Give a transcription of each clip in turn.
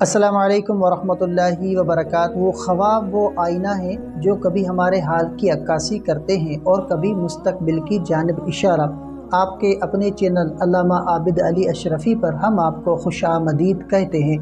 السلام علیکم ورحمۃ اللہ وبرکاتہ۔ خواب وہ آئینہ ہیں جو کبھی ہمارے حال کی عکاسی کرتے ہیں اور کبھی مستقبل کی جانب اشارہ۔ آپ کے اپنے چینل علامہ عابد علی اشرفی پر ہم آپ کو خوش آمدید کہتے ہیں۔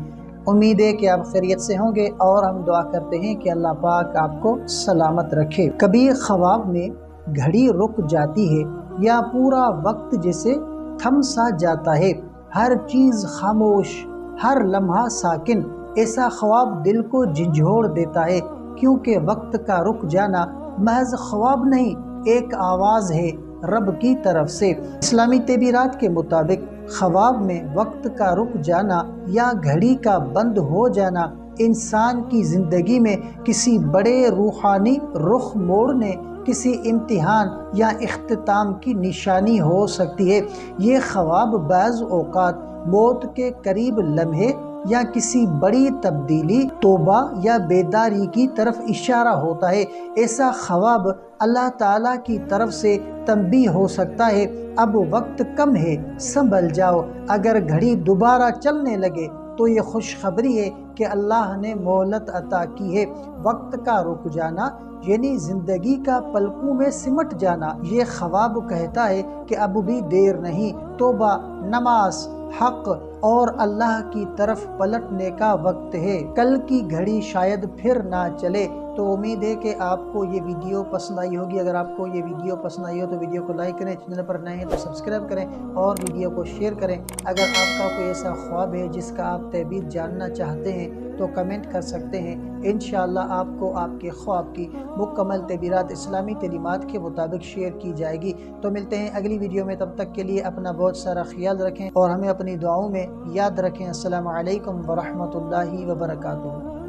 امید ہے کہ آپ خیریت سے ہوں گے اور ہم دعا کرتے ہیں کہ اللہ پاک آپ کو سلامت رکھے۔ کبھی خواب میں گھڑی رک جاتی ہے یا پورا وقت جیسے تھم سا جاتا ہے، ہر چیز خاموش، ہر لمحہ ساکن۔ ایسا خواب دل کو جھنجھوڑ دیتا ہے، کیونکہ وقت کا رک جانا محض خواب نہیں، ایک آواز ہے رب کی طرف سے۔ اسلامی تعبیرات کے مطابق خواب میں وقت کا رک جانا یا گھڑی کا بند ہو جانا انسان کی زندگی میں کسی بڑے روحانی رخ موڑنے، کسی امتحان یا اختتام کی نشانی ہو سکتی ہے۔ یہ خواب بعض اوقات موت کے قریب لمحے یا کسی بڑی تبدیلی، توبہ یا بیداری کی طرف اشارہ ہوتا ہے۔ ایسا خواب اللہ تعالیٰ کی طرف سے تنبیہ ہو سکتا ہے، اب وقت کم ہے، سنبھل جاؤ۔ اگر گھڑی دوبارہ چلنے لگے تو یہ خوشخبری ہے کہ اللہ نے مہلت عطا کی ہے۔ وقت کا رک جانا یعنی زندگی کا پلکوں میں سمٹ جانا۔ یہ خواب کہتا ہے کہ اب بھی دیر نہیں، توبہ، نماز، حق اور اللہ کی طرف پلٹنے کا وقت ہے۔ کل کی گھڑی شاید پھر نہ چلے۔ تو امید ہے کہ آپ کو یہ ویڈیو پسند آئی ہوگی۔ اگر آپ کو یہ ویڈیو پسند آئی ہو تو ویڈیو کو لائک کریں، چینل پر نئے ہیں تو سبسکرائب کریں اور ویڈیو کو شیئر کریں۔ اگر آپ کا کوئی ایسا خواب ہے جس کا آپ تعبیر جاننا چاہتے ہیں تو کمنٹ کر سکتے ہیں۔ انشاءاللہ آپ کو آپ کے خواب کی مکمل تعبیرات اسلامی تعلیمات کے مطابق شیئر کی جائے گی۔ تو ملتے ہیں اگلی ویڈیو میں، تب تک کے لیے اپنا بہت سارا خیال رکھیں اور ہمیں اپنی دعاؤں میں یاد رکھیں۔ السلام علیکم ورحمۃ اللہ وبرکاتہ۔